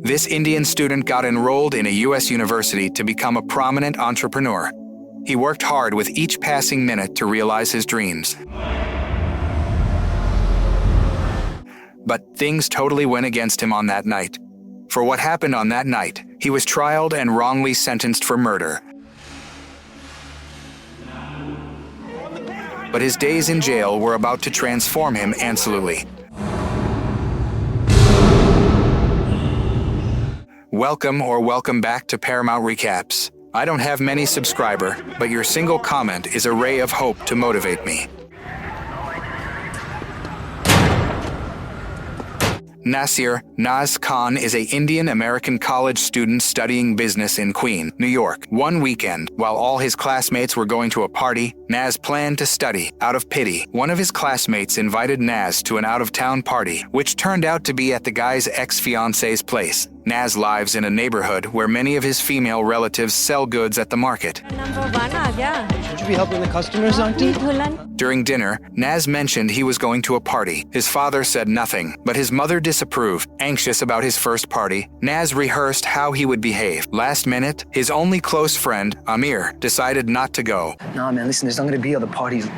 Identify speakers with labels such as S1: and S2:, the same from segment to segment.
S1: This Indian student got enrolled in a U.S. university to become a prominent entrepreneur. He worked hard with each passing minute to realize his dreams. But things totally went against him on that night. For what happened on that night, he was trialed and wrongly sentenced for murder. But his days in jail were about to transform him absolutely. Welcome back to Paramount Recaps. I don't have many subscribers, but your single comment is a ray of hope to motivate me. Nas Khan is an Indian-American college student studying business in Queens, New York. One weekend, while all his classmates were going to a party, Nas planned to study. Out of pity, one of his classmates invited Nas to an out-of-town party, which turned out to be at the guy's ex-fiancee's place. Nas lives in a neighborhood where many of his female relatives sell goods at the market.
S2: Should you be helping the customers, Auntie?
S1: During dinner, Nas mentioned he was going to a party. His father said nothing, but his mother disapproved. Anxious about his first party, Nas rehearsed how he would behave. Last minute, his only close friend, Amir, decided not to go.
S2: Nah, man, listen, there's not gonna be other parties.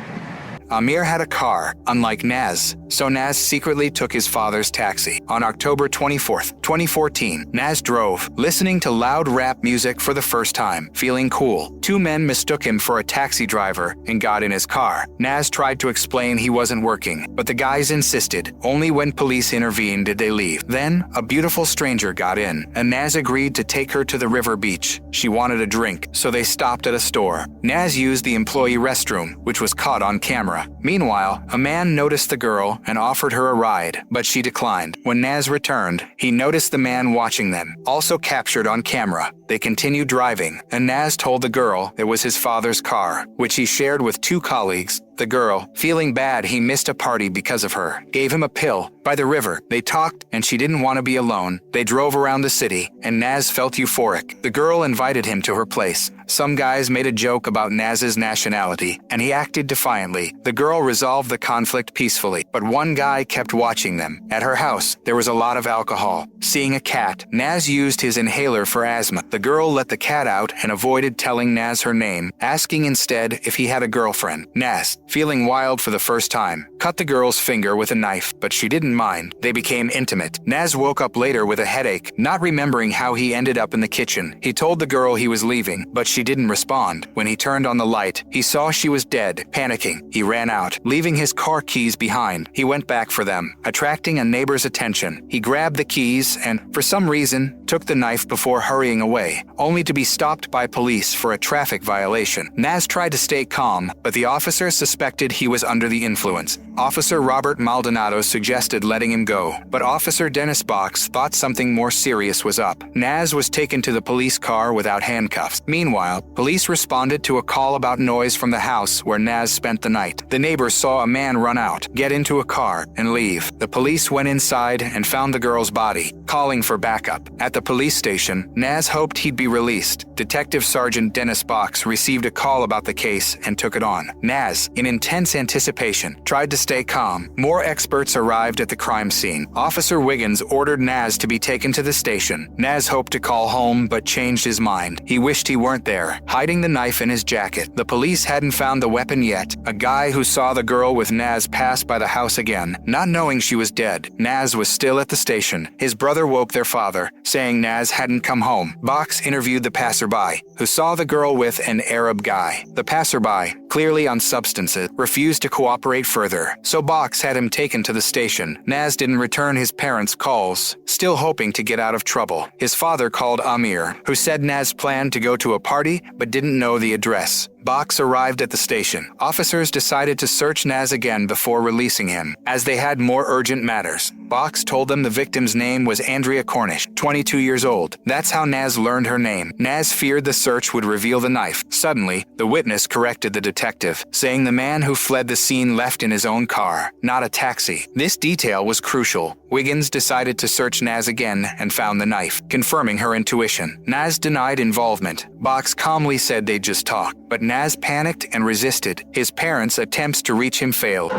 S1: Amir had a car, unlike Nas, so Nas secretly took his father's taxi. On October 24th, 2014, Nas drove, listening to loud rap music for the first time, feeling cool. Two men mistook him for a taxi driver and got in his car. Nas tried to explain he wasn't working, but the guys insisted. Only when police intervened did they leave. Then, a beautiful stranger got in, and Nas agreed to take her to the river beach. She wanted a drink, so they stopped at a store. Nas used the employee restroom, which was caught on camera. Meanwhile, a man noticed the girl and offered her a ride, but she declined. When Nas returned, he noticed the man watching them, also captured on camera. They continued driving, and Nas told the girl it was his father's car, which he shared with two colleagues. The girl, feeling bad he missed a party because of her, gave him a pill. By the river, they talked, and she didn't want to be alone. They drove around the city, and Nas felt euphoric. The girl invited him to her place. Some guys made a joke about Nas's nationality, and he acted defiantly. The girl resolved the conflict peacefully, but one guy kept watching them. At her house, there was a lot of alcohol. Seeing a cat, Nas used his inhaler for asthma. The girl let the cat out and avoided telling Nas her name, asking instead if he had a girlfriend. Nas, feeling wild for the first time, cut the girl's finger with a knife, but she didn't mind. They became intimate. Nas woke up later with a headache, not remembering how he ended up in the kitchen. He told the girl he was leaving, but she didn't respond. When he turned on the light, he saw she was dead. Panicking, he ran out, leaving his car keys behind. He went back for them, attracting a neighbor's attention. He grabbed the keys and, for some reason, took the knife before hurrying away, only to be stopped by police for a traffic violation. Nas tried to stay calm, but the officer suspected he was under the influence. Officer Robert Maldonado suggested letting him go, but Officer Dennis Box thought something more serious was up. Nas was taken to the police car without handcuffs. Meanwhile, police responded to a call about noise from the house where Nas spent the night. The neighbors saw a man run out, get into a car, and leave. The police went inside and found the girl's body, calling for backup. At the police station, Nas hoped he'd be released. Detective Sergeant Dennis Box received a call about the case and took it on. Nas, in intense anticipation, tried to stay calm. More experts arrived at the crime scene. Officer Wiggins ordered Nas to be taken to the station. Nas hoped to call home but changed his mind. He wished he weren't there, hiding the knife in his jacket. The police hadn't found the weapon yet. A guy who saw the girl with Nas passed by the house again, not knowing she was dead. Nas was still at the station. His brother woke their father, saying Nas hadn't come home. Box interviewed the passerby, who saw the girl with an Arab guy. The passerby, clearly on substances, refused to cooperate further, so Box had him taken to the station. Nas didn't return his parents' calls, still hoping to get out of trouble. His father called Amir, who said Nas planned to go to a party but didn't know the address. Box arrived at the station. Officers decided to search Nas again before releasing him, as they had more urgent matters. Box told them the victim's name was Andrea Cornish, 22 years old. That's how Nas learned her name. Nas feared the search would reveal the knife. Suddenly, the witness corrected the detective, saying the man who fled the scene left in his own car, not a taxi. This detail was crucial. Wiggins decided to search Nas again and found the knife, confirming her intuition. Nas denied involvement. Box calmly said they'd just talk, but Nas panicked and resisted. His parents' attempts to reach him failed.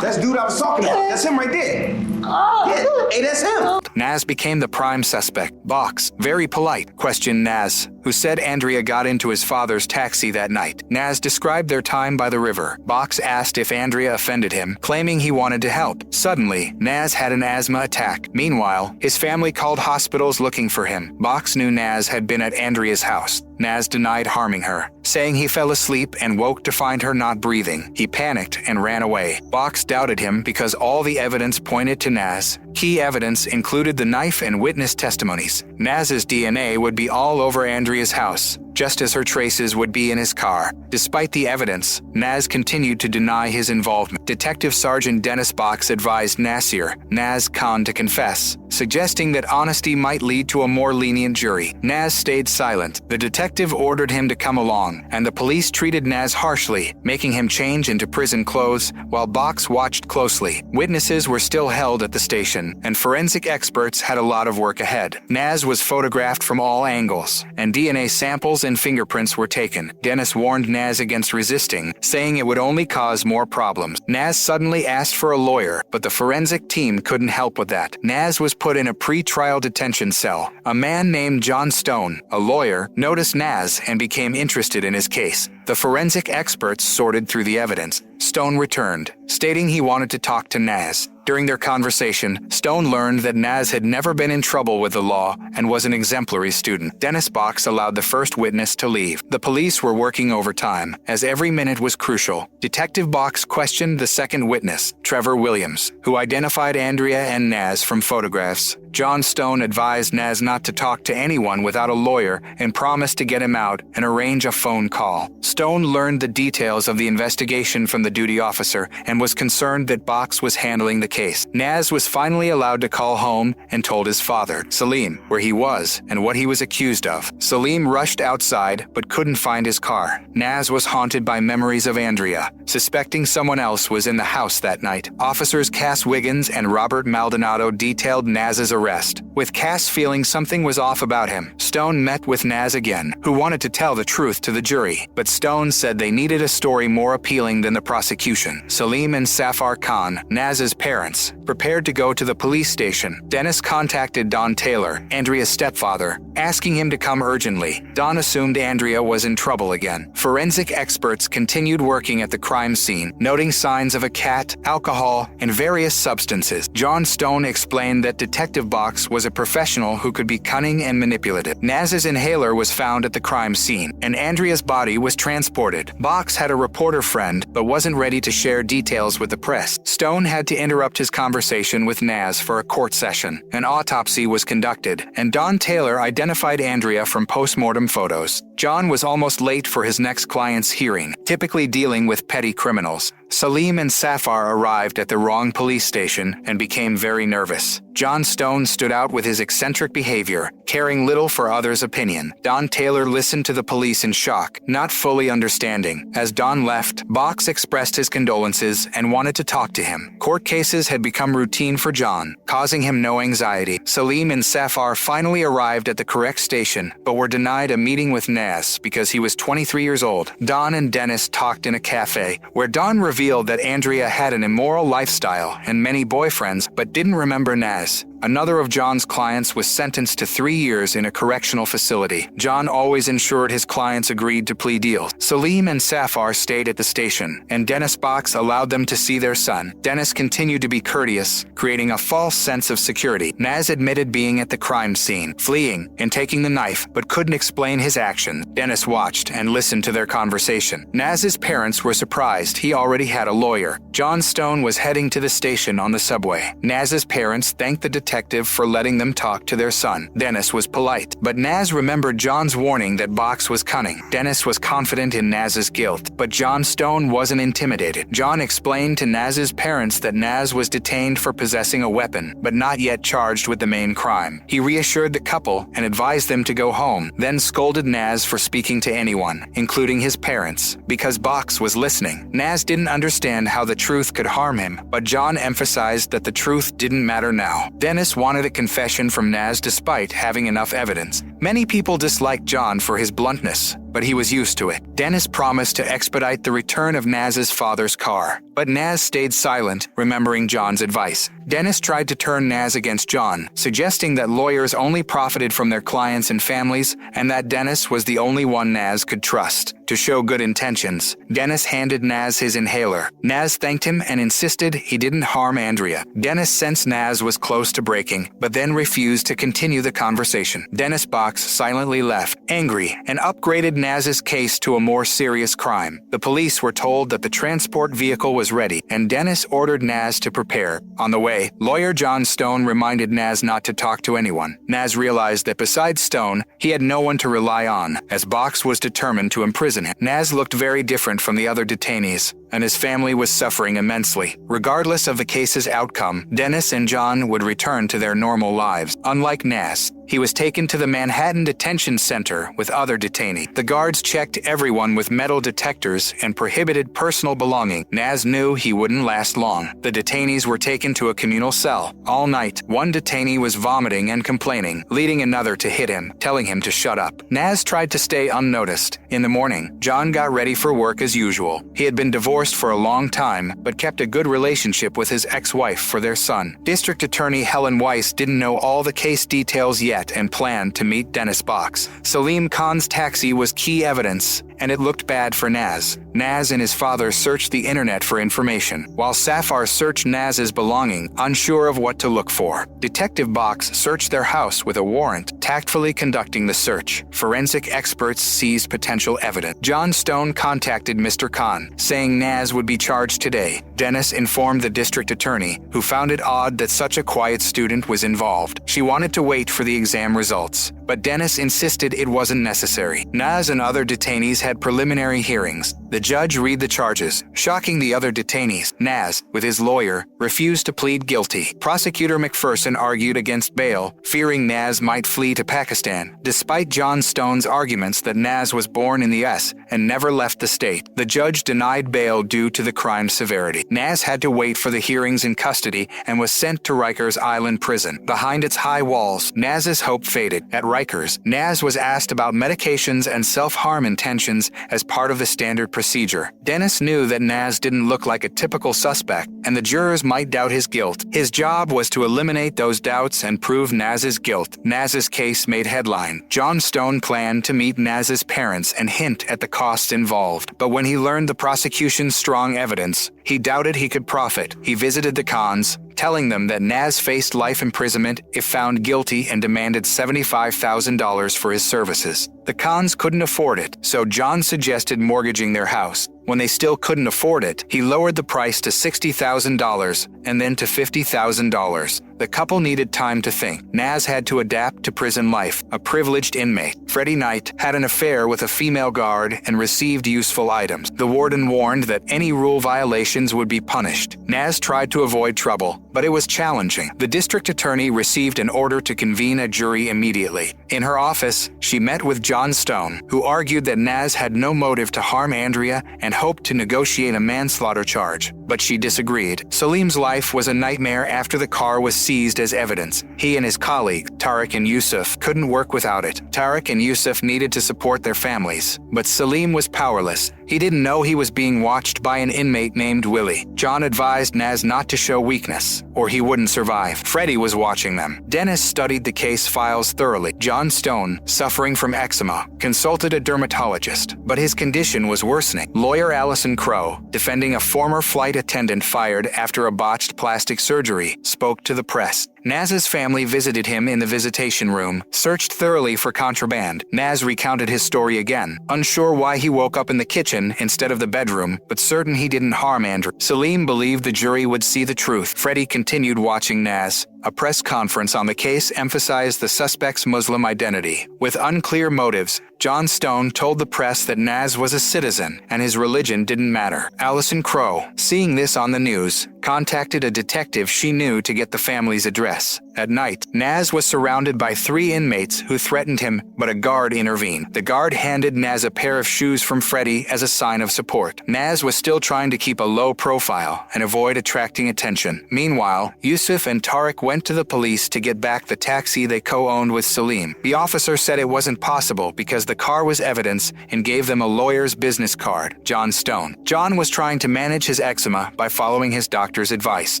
S3: That's the dude I was talking about. That's him right there. Yeah, hey, that's him.
S1: Nas became the prime suspect. Box, very polite, questioned Nas, who said Andrea got into his father's taxi that night. Nas described their time by the river. Box asked if Andrea offended him, claiming he wanted to help. Suddenly, Nas had an asthma attack. Meanwhile, his family called hospitals looking for him. Box knew Nas had been at Andrea's house. Nas denied harming her, saying he fell asleep and woke to find her not breathing. He panicked and ran away. Box doubted him because all the evidence pointed to Nas. Key evidence included the knife and witness testimonies. Nas's DNA would be all over Andrea's house, just as her traces would be in his car. Despite the evidence, Nas continued to deny his involvement. Detective Sergeant Dennis Box advised Nasir, Nas Khan, to confess, suggesting that honesty might lead to a more lenient jury. Nas stayed silent. The detective ordered him to come along, and the police treated Nas harshly, making him change into prison clothes while Box watched closely. Witnesses were still held at the station, and forensic experts had a lot of work ahead. Nas was photographed from all angles, and DNA samples and fingerprints were taken. Dennis warned Nas against resisting, saying it would only cause more problems. Nas suddenly asked for a lawyer, but the forensic team couldn't help with that. Nas was put in a pre-trial detention cell. A man named John Stone, a lawyer, noticed Nas and became interested in his case. The forensic experts sorted through the evidence. Stone returned, stating he wanted to talk to Nas. During their conversation, Stone learned that Nas had never been in trouble with the law and was an exemplary student. Dennis Box allowed the first witness to leave. The police were working overtime, as every minute was crucial. Detective Box questioned the second witness, Trevor Williams, who identified Andrea and Nas from photographs. John Stone advised Nas not to talk to anyone without a lawyer and promised to get him out and arrange a phone call. Stone learned the details of the investigation from the duty officer and was concerned that Box was handling the case. Nas was finally allowed to call home and told his father, Salim, where he was and what he was accused of. Salim rushed outside but couldn't find his car. Nas was haunted by memories of Andrea, suspecting someone else was in the house that night. Officers Cass Wiggins and Robert Maldonado detailed Nas's arrest. With Cass feeling something was off about him, Stone met with Nas again, who wanted to tell the truth to the jury, but Stone said they needed a story more appealing than the prosecution. Salim and Safar Khan, Nas's parents, prepared to go to the police station. Dennis contacted Don Taylor, Andrea's stepfather, asking him to come urgently. Don assumed Andrea was in trouble again. Forensic experts continued working at the crime scene, noting signs of a cat, alcohol, and various substances. John Stone explained that Detective Box was a professional who could be cunning and manipulative. Nas's inhaler was found at the crime scene, and Andrea's body was transported. Box had a reporter friend, but wasn't ready to share details with the press. Stone had to interrupt his conversation with Nas for a court session. An autopsy was conducted, and Don Taylor identified Andrea from post-mortem photos. John was almost late for his next client's hearing, typically dealing with petty criminals. Salim and Safar arrived at the wrong police station and became very nervous. John Stone stood out with his eccentric behavior, caring little for others' opinion. Don Taylor listened to the police in shock, not fully understanding. As Don left, Box expressed his condolences and wanted to talk to him. Court cases had become routine for John, causing him no anxiety. Salim and Safar finally arrived at the correct station, but were denied a meeting with Nas because he was 23 years old. Don and Dennis talked in a cafe, where Don revealed that Andrea had an immoral lifestyle and many boyfriends, but didn't remember Nas. Another of John's clients was sentenced to 3 years in a correctional facility. John always ensured his clients agreed to plea deals. Salim and Safar stayed at the station, and Dennis Box allowed them to see their son. Dennis continued to be courteous, creating a false sense of security. Nas admitted being at the crime scene, fleeing, and taking the knife, but couldn't explain his actions. Dennis watched and listened to their conversation. Nas's parents were surprised he already had a lawyer. John Stone was heading to the station on the subway. Nas's parents thanked the detective for letting them talk to their son. Dennis was polite, but Nas remembered John's warning that Box was cunning. Dennis was confident in Nas's guilt, but John Stone wasn't intimidated. John explained to Nas's parents that Nas was detained for possessing a weapon, but not yet charged with the main crime. He reassured the couple and advised them to go home, then scolded Nas for speaking to anyone, including his parents, because Box was listening. Nas didn't understand how the truth could harm him, but John emphasized that the truth didn't matter now. Dennis wanted a confession from Nas despite having enough evidence. Many people disliked John for his bluntness, but he was used to it. Dennis promised to expedite the return of Nas's father's car, but Nas stayed silent, remembering John's advice. Dennis tried to turn Nas against John, suggesting that lawyers only profited from their clients and families, and that Dennis was the only one Nas could trust. To show good intentions, Dennis handed Nas his inhaler. Nas thanked him and insisted he didn't harm Andrea. Dennis sensed Nas was close to breaking, but then refused to continue the conversation. Dennis Box silently left, angry, and upgraded Nas's case to a more serious crime. The police were told that the transport vehicle was ready, and Dennis ordered Nas to prepare. On the way, lawyer John Stone reminded Nas not to talk to anyone. Nas realized that besides Stone, he had no one to rely on, as Box was determined to imprison him. Nas looked very different from the other detainees, and his family was suffering immensely. Regardless of the case's outcome, Dennis and John would return to their normal lives. Unlike Nas, he was taken to the Manhattan Detention Center with other detainees. The guards checked everyone with metal detectors and prohibited personal belongings. Nas knew he wouldn't last long. The detainees were taken to a communal cell. All night, one detainee was vomiting and complaining, leading another to hit him, telling him to shut up. Nas tried to stay unnoticed. In the morning, John got ready for work as usual. He had been divorced for a long time, but kept a good relationship with his ex-wife for their son. District Attorney Helen Weiss didn't know all the case details yet and planned to meet Dennis Box. Salim Khan's taxi was key evidence, and it looked bad for Nas. Nas and his father searched the internet for information, while Safar searched Nas's belongings, unsure of what to look for. Detective Box searched their house with a warrant, tactfully conducting the search. Forensic experts seized potential evidence. John Stone contacted Mr. Khan, saying Nas would be charged today. Dennis informed the district attorney, who found it odd that such a quiet student was involved. She wanted to wait for the exam results, but Dennis insisted it wasn't necessary. Nas and other detainees had preliminary hearings. The judge read the charges, shocking the other detainees. Nas, with his lawyer, refused to plead guilty. Prosecutor McPherson argued against bail, fearing Nas might flee to Pakistan. Despite John Stone's arguments that Nas was born in the U.S. and never left the state, the judge denied bail due to the crime's severity. Nas had to wait for the hearings in custody and was sent to Rikers Island prison. Behind its high walls, Nas's hope faded. At Rikers, Nas was asked about medications and self-harm intentions as part of the standard procedure. Dennis knew that Nas didn't look like a typical suspect, and the jurors might doubt his guilt. His job was to eliminate those doubts and prove Nas's guilt. Nas's case made headline. John Stone planned to meet Nas's parents and hint at the costs involved, but when he learned the prosecution's strong evidence, he doubted he could profit. He visited the Khans, telling them that Nas faced life imprisonment if found guilty, and demanded $75,000 for his services. The Khans couldn't afford it, so John suggested mortgaging their house. When they still couldn't afford it, he lowered the price to $60,000 and then to $50,000. The couple needed time to think. Nas had to adapt to prison life, a privileged inmate. Freddie Knight had an affair with a female guard and received useful items. The warden warned that any rule violations would be punished. Nas tried to avoid trouble, but it was challenging. The district attorney received an order to convene a jury immediately. In her office, she met with John Stone, who argued that Nas had no motive to harm Andrea and hoped to negotiate a manslaughter charge, but she disagreed. Salim's life was a nightmare after the car was seized as evidence. He and his colleague, Tariq and Yusuf, couldn't work without it. Tariq and Yusuf needed to support their families, but Salim was powerless. He didn't know he was being watched by an inmate named Willie. John advised Nas not to show weakness, or he wouldn't survive. Freddie was watching them. Dennis studied the case files thoroughly. John Stone, suffering from eczema, consulted a dermatologist, but his condition was worsening. Lawyer Allison Crow, defending a former flight attendant fired after a botched plastic surgery, spoke to the press. Nas's family visited him in the visitation room, searched thoroughly for contraband. Nas recounted his story again, unsure why he woke up in the kitchen instead of the bedroom, but certain he didn't harm Andrew. Salim believed the jury would see the truth. Freddie continued watching Nas. A press conference on the case emphasized the suspect's Muslim identity. With unclear motives, John Stone told the press that Nas was a citizen and his religion didn't matter. Allison Crow, seeing this on the news, contacted a detective she knew to get the family's address. At night, Nas was surrounded by 3 inmates who threatened him, but a guard intervened. The guard handed Nas a pair of shoes from Freddie as a sign of support. Nas was still trying to keep a low profile and avoid attracting attention. Meanwhile, Yusuf and Tariq went to the police to get back the taxi they co-owned with Salim. The officer said it wasn't possible because the car was evidence and gave them a lawyer's business card, John Stone. John was trying to manage his eczema by following his doctor's advice.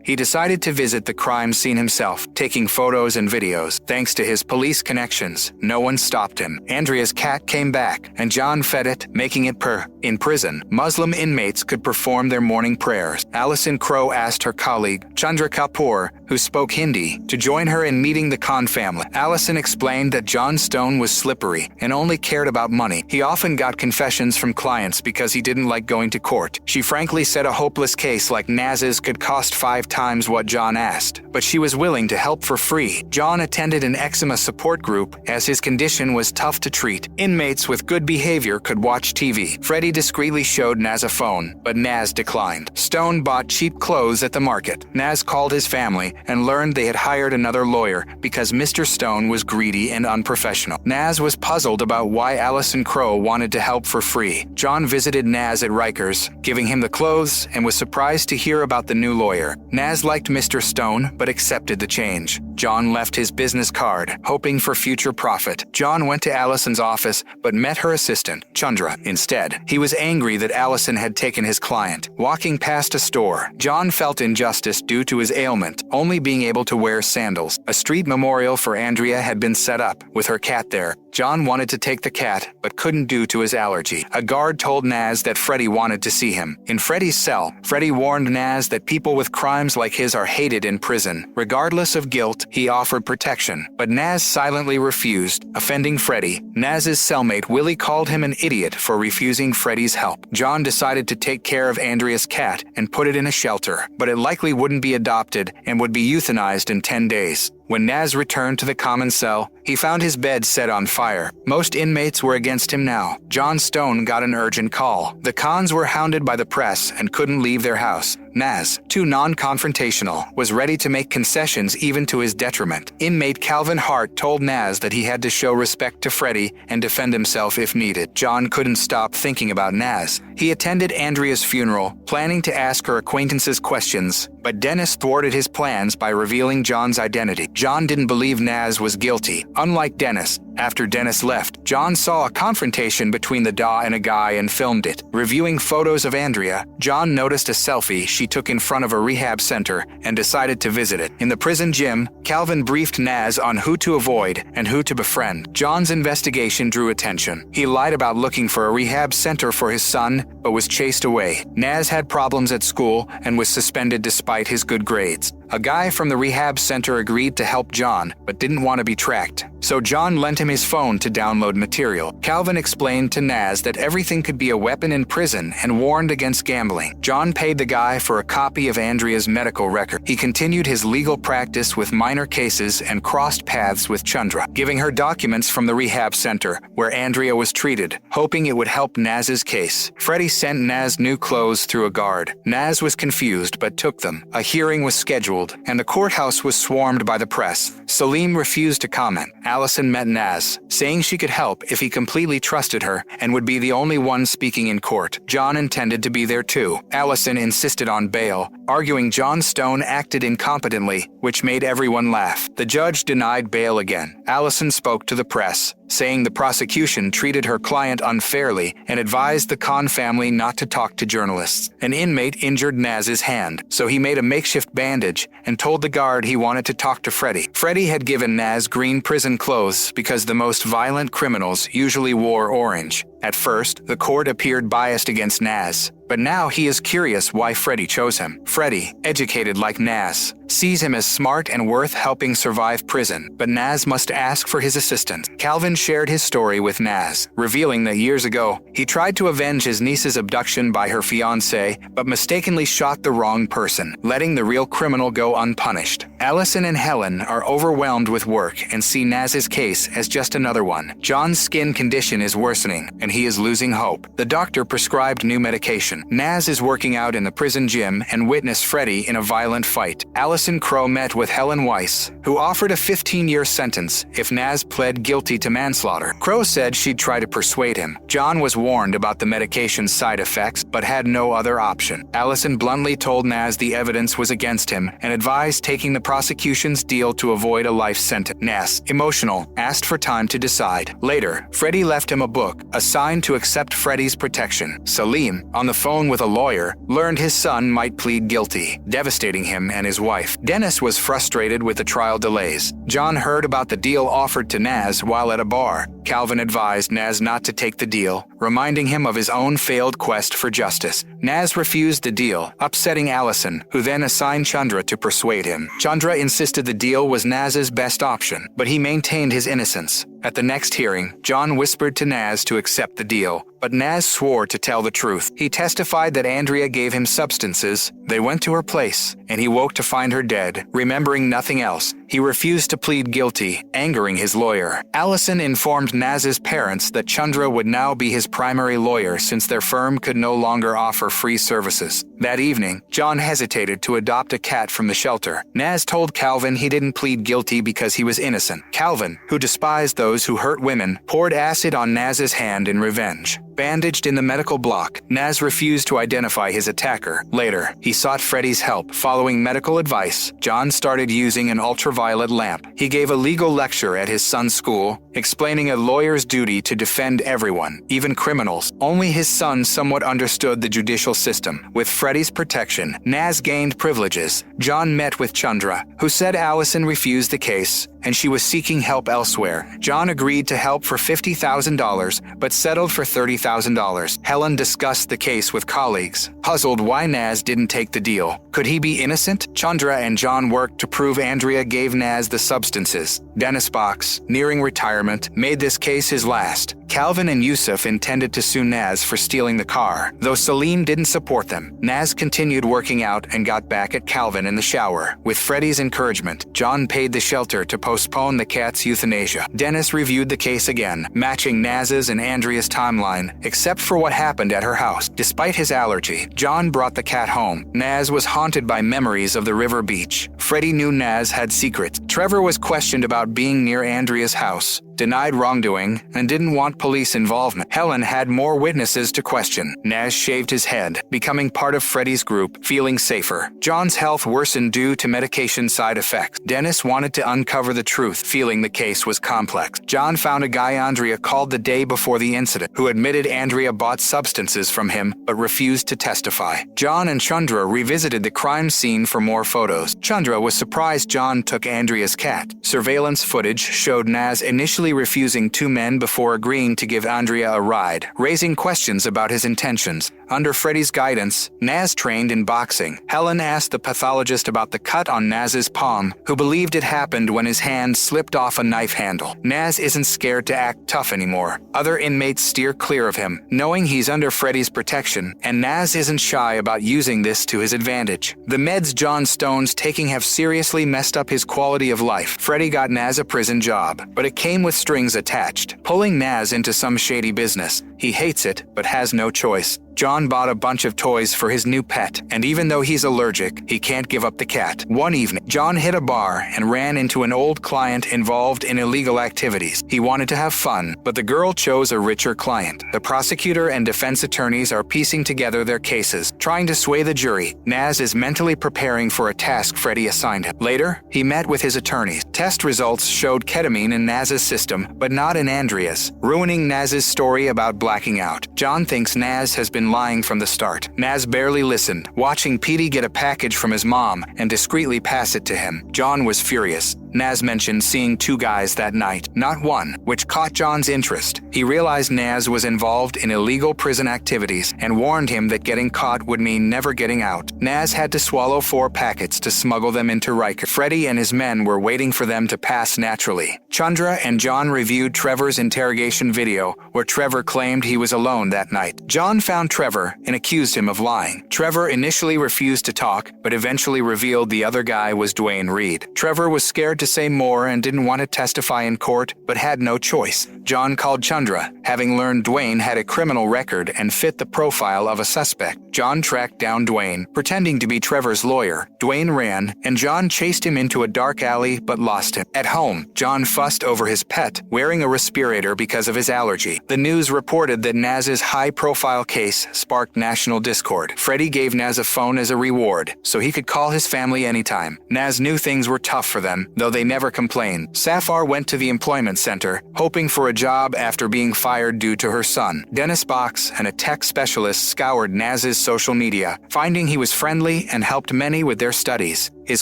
S1: He decided to visit the crime scene himself, taking photos and videos. Thanks to his police connections, no one stopped him. Andrea's cat came back, and John fed it, making it purr. In prison, Muslim inmates could perform their morning prayers. Alison Crow asked her colleague, Chandra Kapoor, who spoke Hindi, to join her in meeting the Khan family. Alison explained that John Stone was slippery and only cared about money. He often got confessions from clients because he didn't like going to court. She frankly said a hopeless case like Nas's could cost 5 times what John asked, but she was willing to help for free. John attended an eczema support group as his condition was tough to treat. Inmates with good behavior could watch TV. Freddie discreetly showed Nas a phone, but Nas declined. Stone bought cheap clothes at the market. Nas called his family and learned they had hired another lawyer because Mr. Stone was greedy and unprofessional. Nas was puzzled about why Alison Crow wanted to help for free. John visited Nas at Rikers, giving him the clothes, and was surprised to hear about the new lawyer. Nas liked Mr. Stone, but accepted the change. John left his business card, hoping for future profit. John went to Alison's office, but met her assistant, Chandra, instead. He was angry that Alison had taken his client. Walking past a store, John felt injustice due to his ailment, only being able to wear sandals. A street memorial for Andrea had been set up, with her cat there. John wanted to take the cat, but couldn't due to his allergy. A guard told Nas that Freddie wanted to see him. In Freddie's cell, Freddie warned Nas that people with crimes like his are hated in prison. Regardless of guilt, he offered protection, but Nas silently refused, offending Freddie. Nas's cellmate Willie called him an idiot for refusing Freddie's help. John decided to take care of Andrea's cat and put it in a shelter, but it likely wouldn't be adopted and would be euthanized in 10 days. When Nas returned to the common cell, he found his bed set on fire. Most inmates were against him now. John Stone got an urgent call. The Khans were hounded by the press and couldn't leave their house. Nas, too non-confrontational, was ready to make concessions even to his detriment. Inmate Calvin Hart told Nas that he had to show respect to Freddie and defend himself if needed. John couldn't stop thinking about Nas. He attended Andrea's funeral, planning to ask her acquaintances questions, but Dennis thwarted his plans by revealing John's identity. John didn't believe Nas was guilty. Unlike Dennis, after Dennis left, John saw a confrontation between the Da and a guy and filmed it. Reviewing photos of Andrea, John noticed a selfie she took in front of a rehab center and decided to visit it. In the prison gym, Calvin briefed Nas on who to avoid and who to befriend. John's investigation drew attention. He lied about looking for a rehab center for his son, but was chased away. Nas had problems at school and was suspended despite his good grades. A guy from the rehab center agreed to help John, but didn't want to be tracked. So John lent him his phone to download material. Calvin explained to Nas that everything could be a weapon in prison and warned against gambling. John paid the guy for a copy of Andrea's medical record. He continued his legal practice with minor cases and crossed paths with Chandra, giving her documents from the rehab center where Andrea was treated, hoping it would help Nas's case. Freddie sent Nas new clothes through a guard. Nas was confused but took them. A hearing was scheduled, and the courthouse was swarmed by the press. Salim refused to comment. Alison met Nas, saying she could help if he completely trusted her and would be the only one speaking in court. John intended to be there too. Alison insisted on bail, arguing John Stone acted incompetently, which made everyone laugh. The judge denied bail again. Alison spoke to the press, saying the prosecution treated her client unfairly and advised the Khan family not to talk to journalists. An inmate injured Nas's hand, so he made a makeshift bandage and told the guard he wanted to talk to Freddie. Freddie had given Nas green prison clothes because the most violent criminals usually wore orange. At first, the court appeared biased against Nas, but now he is curious why Freddie chose him. Freddie, educated like Nas, sees him as smart and worth helping survive prison, but Nas must ask for his assistance. Calvin shared his story with Nas, revealing that years ago, he tried to avenge his niece's abduction by her fiancé, but mistakenly shot the wrong person, letting the real criminal go unpunished. Allison and Helen are overwhelmed with work and see Nas's case as just another one. John's skin condition is worsening, and he is losing hope. The doctor prescribed new medication. Nas is working out in the prison gym and witnessed Freddie in a violent fight. Allison Crowe met with Helen Weiss, who offered a 15-year sentence if Nas pled guilty to manslaughter. Crowe said she'd try to persuade him. John was warned about the medication's side effects, but had no other option. Allison bluntly told Nas the evidence was against him and advised taking the prosecution's deal to avoid a life sentence. Nas, emotional, asked for time to decide. Later, Freddie left him a book, a sign to accept Freddie's protection. Salim, on the phone with a lawyer, learned his son might plead guilty, devastating him and his wife. Dennis was frustrated with the trial delays. John heard about the deal offered to Nas while at a bar. Calvin advised Nas not to take the deal, reminding him of his own failed quest for justice. Nas refused the deal, upsetting Allison, who then assigned Chandra to persuade him. Chandra insisted the deal was Nas's best option, but he maintained his innocence. At the next hearing, John whispered to Nas to accept the deal, but Nas swore to tell the truth. He testified that Andrea gave him substances, they went to her place, and he woke to find her dead, remembering nothing else. He refused to plead guilty, angering his lawyer. Allison informed Nas's parents that Chandra would now be his primary lawyer since their firm could no longer offer free services. That evening, John hesitated to adopt a cat from the shelter. Nas told Calvin he didn't plead guilty because he was innocent. Calvin, who despised those who hurt women, poured acid on Nas's hand in revenge. Bandaged in the medical block, Nas refused to identify his attacker. Later, he sought Freddie's help. Following medical advice, John started using an ultraviolet lamp. He gave a legal lecture at his son's school, explaining a lawyer's duty to defend everyone, even criminals. Only his son somewhat understood the judicial system. With Freddie's protection, Nas gained privileges. John met with Chandra, who said Allison refused the case, and she was seeking help elsewhere. John agreed to help for $50,000, but settled for $30,000. Helen discussed the case with colleagues, puzzled why Nas didn't take the deal. Could he be innocent? Chandra and John worked to prove Andrea gave Nas the substances. Dennis Box, nearing retirement, made this case his last. Calvin and Yusuf intended to sue Nas for stealing the car, though Salim didn't support them. Nas continued working out and got back at Calvin in the shower. With Freddie's encouragement, John paid the shelter to postpone the cat's euthanasia. Dennis reviewed the case again, matching Nas's and Andrea's timeline, except for what happened at her house. Despite his allergy, John brought the cat home. Nas was haunted by memories of the river beach. Freddie knew Nas had secrets. Trevor was questioned about being near Andrea's house, denied wrongdoing, and didn't want police involvement. Helen had more witnesses to question. Nas shaved his head, becoming part of Freddie's group, feeling safer. John's health worsened due to medication side effects. Dennis wanted to uncover the truth, feeling the case was complex. John found a guy Andrea called the day before the incident, who admitted Andrea bought substances from him but refused to testify. John and Chandra revisited the crime scene for more photos. Chandra was surprised John took Andrea's cat. Surveillance footage showed Nas initially refusing two men before agreeing to give Andrea a ride, raising questions about his intentions. Under Freddie's guidance, Nas trained in boxing. Helen asked the pathologist about the cut on Nas's palm, who believed it happened when his hand slipped off a knife handle. Nas isn't scared to act tough anymore. Other inmates steer clear of him, knowing he's under Freddie's protection, and Nas isn't shy about using this to his advantage. The meds John Stone's taking have seriously messed up his quality of life. Freddie got Nas a prison job, but it came with strings attached, pulling Nas into some shady business. He hates it, but has no choice. John bought a bunch of toys for his new pet, and even though he's allergic, he can't give up the cat. One evening, John hit a bar and ran into an old client involved in illegal activities. He wanted to have fun, but the girl chose a richer client. The prosecutor and defense attorneys are piecing together their cases, trying to sway the jury. Nas is mentally preparing for a task Freddie assigned him. Later, he met with his attorneys. Test results showed ketamine in Nas's system, but not in Andrea's, ruining Nas's story about blacking out. John thinks Nas has been lying from the start. Nas barely listened, watching Petey get a package from his mom and discreetly pass it to him. John was furious. Nas mentioned seeing two guys that night, not one, which caught John's interest. He realized Nas was involved in illegal prison activities and warned him that getting caught would mean never getting out. Nas had to swallow 4 packets to smuggle them into Rikers. Freddie and his men were waiting for them to pass naturally. Chandra and John reviewed Trevor's interrogation video, where Trevor claimed he was alone that night. John found Trevor and accused him of lying. Trevor initially refused to talk, but eventually revealed the other guy was Dwayne Reed. Trevor was scared to say more and didn't want to testify in court, but had no choice. John called Chandra, Having learned Dwayne had a criminal record and fit the profile of a suspect, John tracked down Dwayne, pretending to be Trevor's lawyer. Dwayne ran, and John chased him into a dark alley but lost him. At home, John fussed over his pet, wearing a respirator because of his allergy. The news reported that Nas's high-profile case sparked national discord. Freddie gave Nas a phone as a reward, so he could call his family anytime. Nas knew things were tough for them, though they never complained. Sapphire went to the employment center, hoping for a job after being fired due to her son. Dennis Box and a tech specialist scoured Nas's social media, finding he was friendly and helped many with their studies. His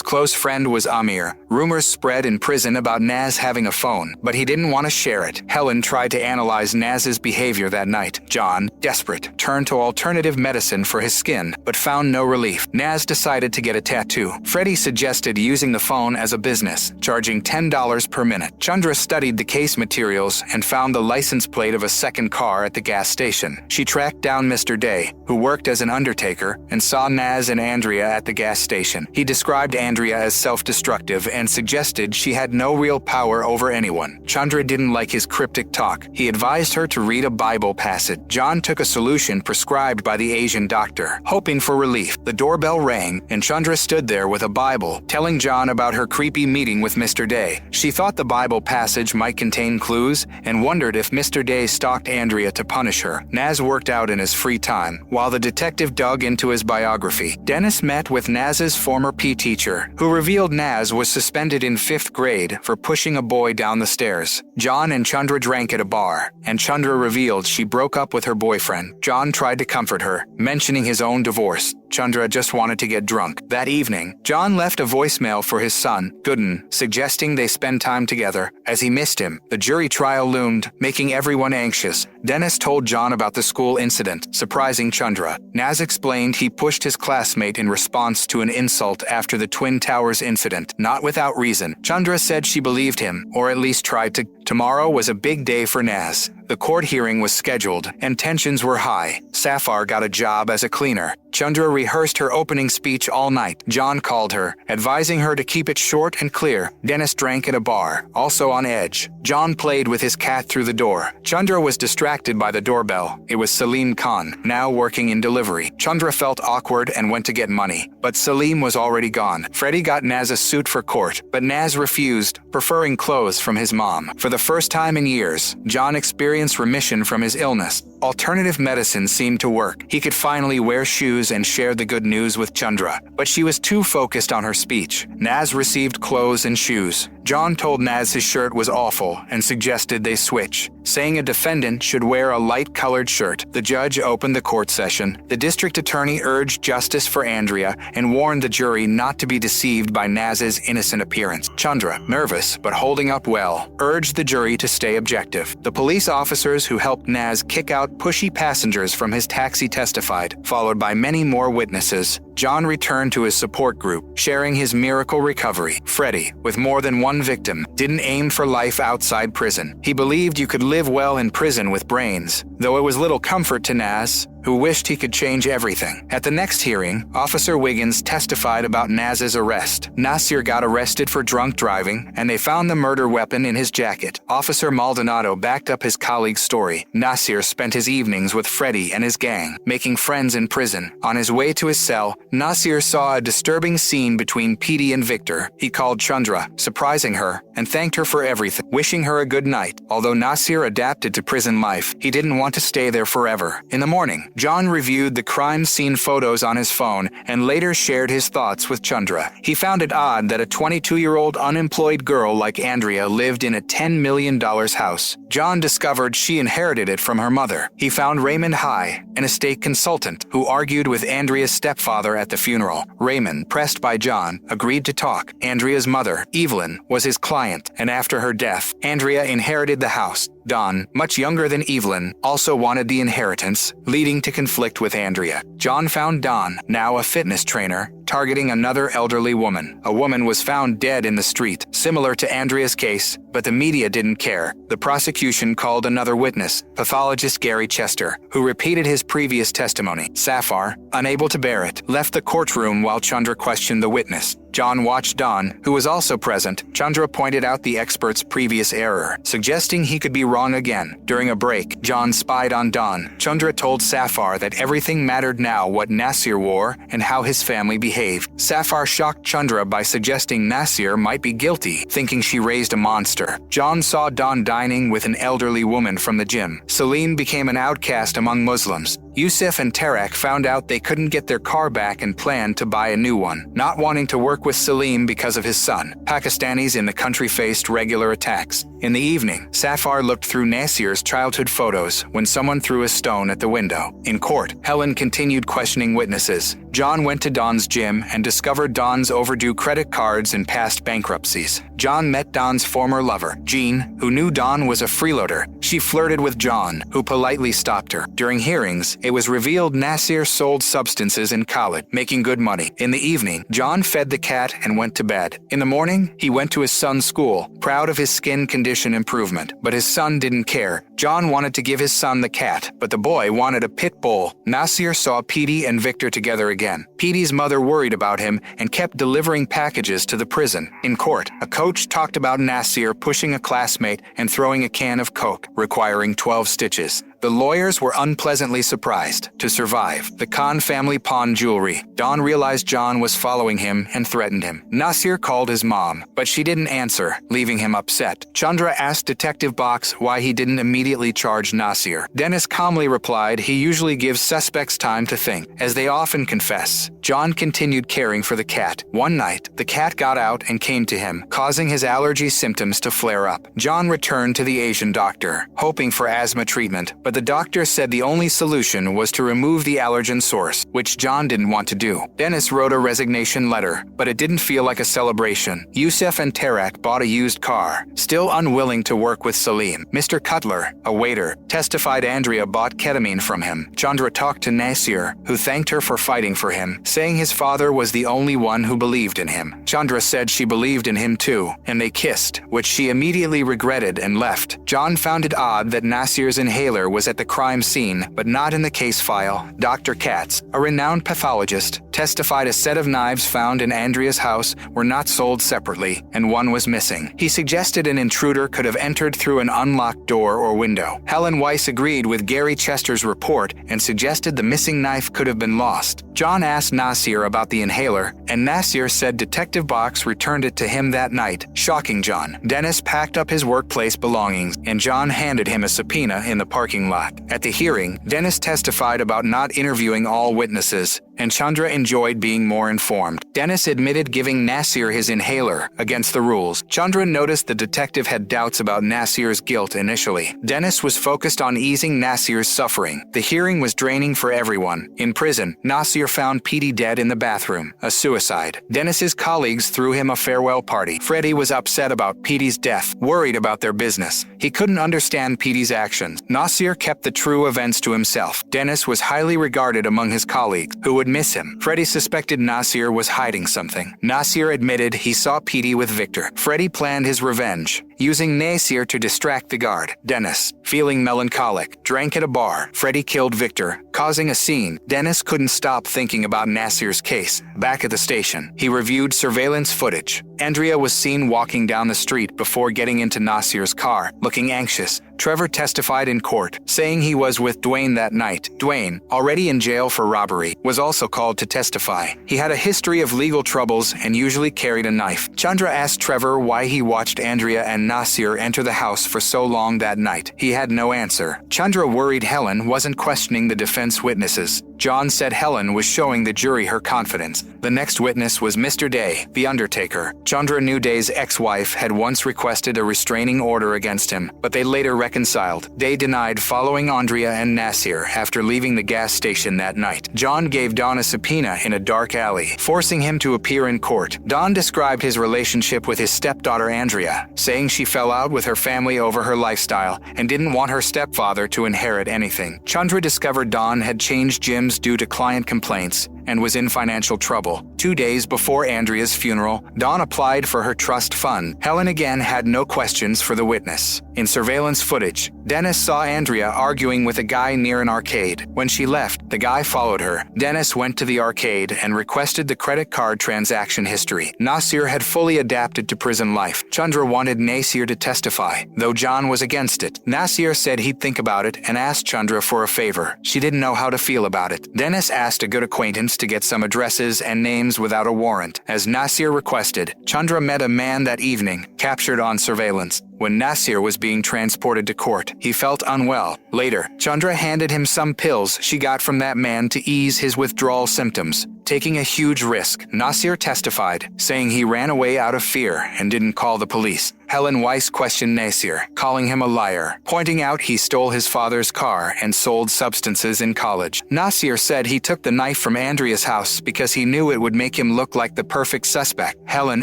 S1: close friend was Amir. Rumors spread in prison about Nas having a phone, but he didn't want to share it. Helen tried to analyze Nas's behavior that night. John, desperate, turned to alternative medicine for his skin, but found no relief. Nas decided to get a tattoo. Freddie suggested using the phone as a business, charging $10 per minute. Chandra studied the case materials and found the license plate of a second car at the gas station. She tracked down Mr. Day, who worked as an undertaker, and saw Nas and Andrea at the gas station. He described Andrea as self-destructive and suggested she had no real power over anyone. Chandra didn't like his cryptic talk. He advised her to read a Bible passage. John took a solution prescribed by the Asian doctor, hoping for relief. The doorbell rang, and Chandra stood there with a Bible, telling John about her creepy meeting with Mr. Day. She thought the Bible passage might contain clues and wondered if Mr. Day stalked Andrea to punish her. Nas worked out in his free time, while the detective dug into his biography. Dennis met with Nas's former PE teacher, who revealed Nas was suspended in 5th grade for pushing a boy down the stairs. John and Chandra drank at a bar, and Chandra revealed she broke up with her boyfriend. John tried to comfort her, mentioning his own divorce. Chandra just wanted to get drunk. That evening, John left a voicemail for his son, Gooden, suggesting they spend time together. As he missed him, the jury trial loomed, making everyone anxious. Dennis told John about the school incident, surprising Chandra. Nas explained he pushed his classmate in response to an insult after the Twin Towers incident, not without reason. Chandra said she believed him, or at least tried to. Tomorrow was a big day for Nas. The court hearing was scheduled, and tensions were high. Sapphire got a job as a cleaner. Chandra rehearsed her opening speech all night. John called her, advising her to keep it short and clear. Dennis drank at a bar, also on edge. John played with his cat through the door. Chandra was distracted by the doorbell. It was Salim Khan, now working in delivery. Chandra felt awkward and went to get money, but Salim was already gone. Freddie got Nas a suit for court, but Nas refused, preferring clothes from his mom. For the first time in years, John experienced remission from his illness. Alternative medicine seemed to work. He could finally wear shoes and share the good news with Chandra, but she was too focused on her speech. Nas received clothes and shoes. John told Nas his shirt was awful and suggested they switch, saying a defendant should wear a light-colored shirt. The judge opened the court session. The district attorney urged justice for Andrea and warned the jury not to be deceived by Nas's innocent appearance. Chandra, nervous but holding up well, urged the jury to stay objective. The police officers who helped Nas kick out pushy passengers from his taxi testified, followed by many more witnesses. John returned to his support group, sharing his miracle recovery. Freddie, with more than one victim, didn't aim for life outside prison. He believed you could live well in prison with brains, though it was little comfort to Nas, who wished he could change everything. At the next hearing, Officer Wiggins testified about Nas's arrest. Nasir got arrested for drunk driving, and they found the murder weapon in his jacket. Officer Maldonado backed up his colleague's story. Nasir spent his evenings with Freddie and his gang, making friends in prison. On his way to his cell, Nasir saw a disturbing scene between Petey and Victor. He called Chandra, surprising her, and thanked her for everything, wishing her a good night. Although Nasir adapted to prison life, he didn't want to stay there forever. In the morning, John reviewed the crime scene photos on his phone and later shared his thoughts with Chandra. He found it odd that a 22-year-old unemployed girl like Andrea lived in a $10 million house. John discovered she inherited it from her mother. He found Raymond High, an estate consultant, who argued with Andrea's stepfather at the funeral. Raymond, pressed by John, agreed to talk. Andrea's mother, Evelyn, was his client, and after her death, Andrea inherited the house. Don, much younger than Evelyn, also wanted the inheritance, leading to conflict with Andrea. John found Don, now a fitness trainer, targeting another elderly woman. A woman was found dead in the street, similar to Andrea's case, but the media didn't care. The prosecution called another witness, pathologist Gary Chester, who repeated his previous testimony. Safar, unable to bear it, left the courtroom while Chandra questioned the witness. John watched Don, who was also present. Chandra pointed out the expert's previous error, suggesting he could be wrong again. During a break, John spied on Don. Chandra told Safar that everything mattered now: what Nasir wore and how his family behaved. Safar shocked Chandra by suggesting Nasir might be guilty, thinking she raised a monster. John saw Don dining with an elderly woman from the gym. Salim became an outcast among Muslims. Yusuf and Tarak found out they couldn't get their car back and planned to buy a new one, not wanting to work with Salim because of his son. Pakistanis in the country faced regular attacks. In the evening, Safar looked through Nasir's childhood photos when someone threw a stone at the window. In court, Helen continued questioning witnesses. John went to Don's gym and discovered Don's overdue credit cards and past bankruptcies. John met Don's former lover, Jean, who knew Don was a freeloader. She flirted with John, who politely stopped her. During hearings, it was revealed Nasir sold substances in college, making good money. In the evening, John fed the cat and went to bed. In the morning, he went to his son's school, proud of his skin condition improvement. But his son didn't care. John wanted to give his son the cat, but the boy wanted a pit bull. Nasir saw Petey and Victor together again. Petey's mother worried about him and kept delivering packages to the prison. In court, a coach talked about Nasir pushing a classmate and throwing a can of Coke, requiring 12 stitches. The lawyers were unpleasantly surprised. To survive, the Khan family pawned jewelry. Don realized John was following him and threatened him. Nasir called his mom, but she didn't answer, leaving him upset. Chandra asked Detective Box why he didn't immediately charge Nasir. Dennis calmly replied he usually gives suspects time to think, as they often confess. John continued caring for the cat. One night, the cat got out and came to him, causing his allergy symptoms to flare up. John returned to the Asian doctor, hoping for asthma treatment, but the doctor said the only solution was to remove the allergen source, which John didn't want to do. Dennis wrote a resignation letter, but it didn't feel like a celebration. Yusuf and Tarak bought a used car, still unwilling to work with Salim. Mr. Cutler, a waiter, testified Andrea bought ketamine from him. Chandra talked to Nasir, who thanked her for fighting for him, saying his father was the only one who believed in him. Chandra said she believed in him too, and they kissed, which she immediately regretted and left. John found it odd that Nasir's inhaler was at the crime scene, but not in the case file. Dr. Katz, a renowned pathologist, testified a set of knives found in Andrea's house were not sold separately, and one was missing. He suggested an intruder could have entered through an unlocked door or window. Helen Weiss agreed with Gary Chester's report and suggested the missing knife could have been lost. John asked Nasir about the inhaler, and Nasir said Detective Box returned it to him that night, shocking John. Dennis packed up his workplace belongings, and John handed him a subpoena in the parking lot. At the hearing, Dennis testified about not interviewing all witnesses, and Chandra enjoyed being more informed. Dennis admitted giving Nasir his inhaler against the rules. Chandra noticed the detective had doubts about Nasir's guilt initially. Dennis was focused on easing Nasir's suffering. The hearing was draining for everyone. In prison, Nasir found Petey dead in the bathroom, a suicide. Dennis's colleagues threw him a farewell party. Freddie was upset about Petey's death, worried about their business. He couldn't understand Petey's actions. Nasir kept the true events to himself. Dennis was highly regarded among his colleagues, who would miss him. Freddie suspected Nasir was hiding something. Nasir admitted he saw Petey with Victor. Freddie planned his revenge, using Nasir to distract the guard. Dennis, feeling melancholic, drank at a bar. Freddie killed Victor, causing a scene. Dennis couldn't stop thinking about Nasir's case. Back at the station, he reviewed surveillance footage. Andrea was seen walking down the street before getting into Nasir's car, looking anxious. Trevor testified in court, saying he was with Dwayne that night. Dwayne, already in jail for robbery, was also called to testify. He had a history of legal troubles and usually carried a knife. Chandra asked Trevor why he watched Andrea and Nasir enter the house for so long that night. He had no answer. Chandra worried Helen wasn't questioning the defense witnesses. John said Helen was showing the jury her confidence. The next witness was Mr. Day, the undertaker. Chandra knew Day's ex-wife had once requested a restraining order against him, but they later reconciled. Day denied following Andrea and Nasir after leaving the gas station that night. John gave Don a subpoena in a dark alley, forcing him to appear in court. Don described his relationship with his stepdaughter Andrea, saying she fell out with her family over her lifestyle and didn't want her stepfather to inherit anything. Chandra discovered Don had changed gyms due to client complaints and was in financial trouble. 2 days before Andrea's funeral, Dawn applied for her trust fund. Helen again had no questions for the witness. In surveillance footage, Dennis saw Andrea arguing with a guy near an arcade. When she left, the guy followed her. Dennis went to the arcade and requested the credit card transaction history. Nasir had fully adapted to prison life. Chandra wanted Nasir to testify, though John was against it. Nasir said he'd think about it and asked Chandra for a favor. She didn't know how to feel about it. Dennis asked a good acquaintance to get some addresses and names without a warrant. As Nasir requested, Chandra met a man that evening, captured on surveillance. When Nasir was being transported to court, he felt unwell. Later, Chandra handed him some pills she got from that man to ease his withdrawal symptoms, taking a huge risk. Nasir testified, saying he ran away out of fear and didn't call the police. Helen Weiss questioned Nasir, calling him a liar, pointing out he stole his father's car and sold substances in college. Nasir said he took the knife from Andrea's house because he knew it would make him look like the perfect suspect. Helen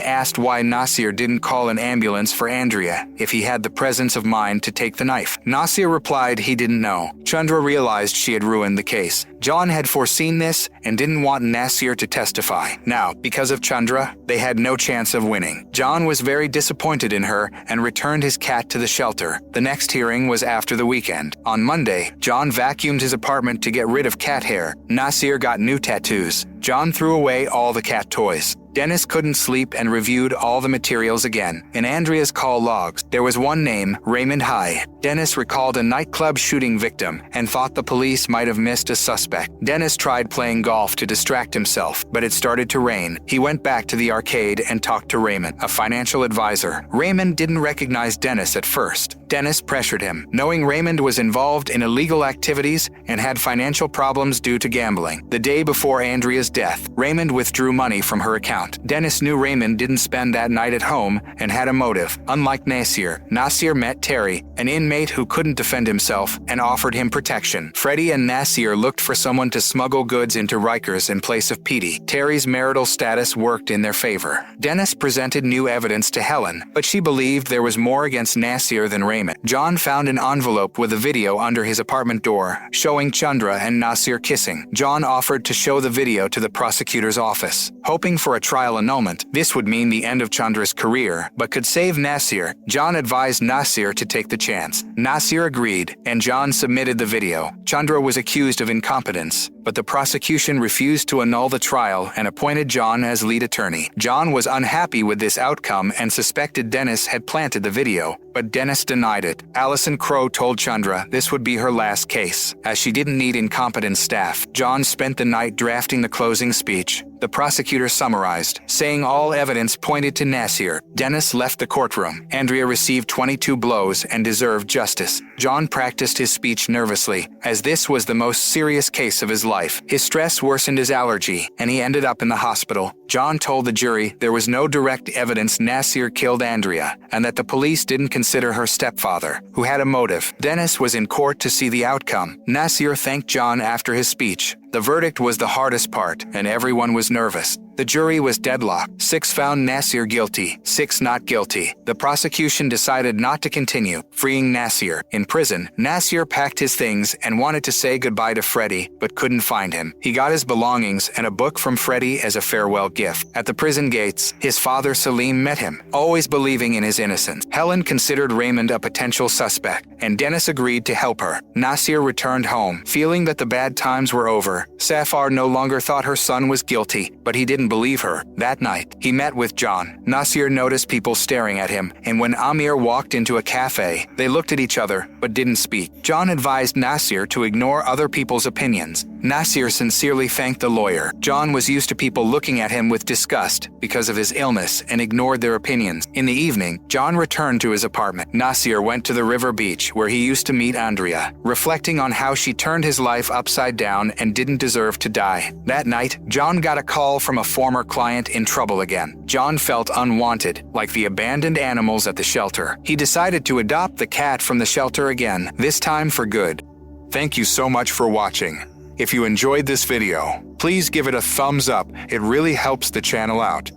S1: asked why Nasir didn't call an ambulance for Andrea if he had the presence of mind to take the knife. Nasir replied he didn't know. Chandra realized she had ruined the case. John had foreseen this and didn't want Nasir to testify. Now, because of Chandra, they had no chance of winning. John was very disappointed in her and returned his cat to the shelter. The next hearing was after the weekend. On Monday, John vacuumed his apartment to get rid of cat hair. Nasir got new tattoos. John threw away all the cat toys. Dennis couldn't sleep and reviewed all the materials again. In Andrea's call logs, there was one name, Raymond High. Dennis recalled a nightclub shooting victim and thought the police might have missed a suspect. Dennis tried playing golf to distract himself, but it started to rain. He went back to the arcade and talked to Raymond, a financial advisor. Raymond didn't recognize Dennis at first. Dennis pressured him, knowing Raymond was involved in illegal activities and had financial problems due to gambling. The day before Andrea's death, Raymond withdrew money from her account. Dennis knew Raymond didn't spend that night at home and had a motive. Unlike Nasir met Terry, an inmate who couldn't defend himself, and offered him protection. Freddie and Nasir looked for someone to smuggle goods into Rikers in place of Petey. Terry's marital status worked in their favor. Dennis presented new evidence to Helen, but she believed there was more against Nasir than Raymond. John found an envelope with a video under his apartment door showing Chandra and Nasir kissing. John offered to show the video to the prosecutor's office, hoping for a trial annulment. This would mean the end of Chandra's career, but could save Nasir. John advised Nasir to take the chance. Nasir agreed, and John submitted the video. Chandra was accused of incompetence, but the prosecution refused to annul the trial and appointed John as lead attorney. John was unhappy with this outcome and suspected Dennis had planted the video, but Dennis denied it. Allison Crow told Chandra this would be her last case, as she didn't need incompetent staff. John spent the night drafting the closing speech. The prosecutor summarized, saying all evidence pointed to Nasir. Dennis left the courtroom. Andrea received 22 blows and deserved justice. John practiced his speech nervously, as this was the most serious case of his life. His stress worsened his allergy, and he ended up in the hospital. John told the jury there was no direct evidence Nasir killed Andrea, and that the police didn't consider her stepfather, who had a motive. Dennis was in court to see the outcome. Nasir thanked John after his speech. The verdict was the hardest part, and everyone was nervous. The jury was deadlocked. 6 found Nasir guilty, 6 not guilty. The prosecution decided not to continue, freeing Nasir. In prison, Nasir packed his things and wanted to say goodbye to Freddie, but couldn't find him. He got his belongings and a book from Freddie as a farewell gift. At the prison gates, his father Salim met him, always believing in his innocence. Helen considered Raymond a potential suspect, and Dennis agreed to help her. Nasir returned home, feeling that the bad times were over. Safar no longer thought her son was guilty, but he didn't believe her. That night, he met with John. Nasir noticed people staring at him, and when Amir walked into a cafe, they looked at each other, but didn't speak. John advised Nasir to ignore other people's opinions. Nasir sincerely thanked the lawyer. John was used to people looking at him with disgust because of his illness and ignored their opinions. In the evening, John returned to his apartment. Nasir went to the river beach where he used to meet Andrea, reflecting on how she turned his life upside down and didn't deserve to die. That night, John got a call from a former client in trouble again. John felt unwanted, like the abandoned animals at the shelter. He decided to adopt the cat from the shelter again, this time for good. Thank you so much for watching. If you enjoyed this video, please give it a thumbs up. It really helps the channel out.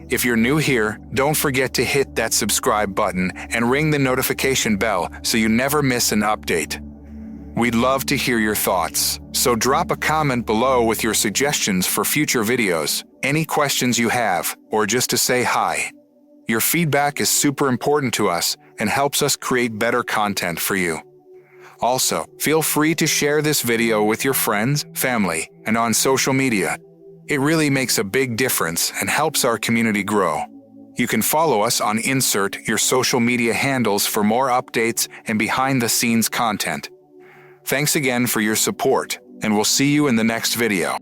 S1: If you're new here, don't forget to hit that subscribe button and ring the notification bell so you never miss an update. We'd love to hear your thoughts, so drop a comment below with your suggestions for future videos, any questions you have, or just to say hi. Your feedback is super important to us and helps us create better content for you. Also, feel free to share this video with your friends, family, and on social media. It really makes a big difference and helps our community grow. You can follow us on Insert your social media handles for more updates and behind-the-scenes content. Thanks again for your support, and we'll see you in the next video.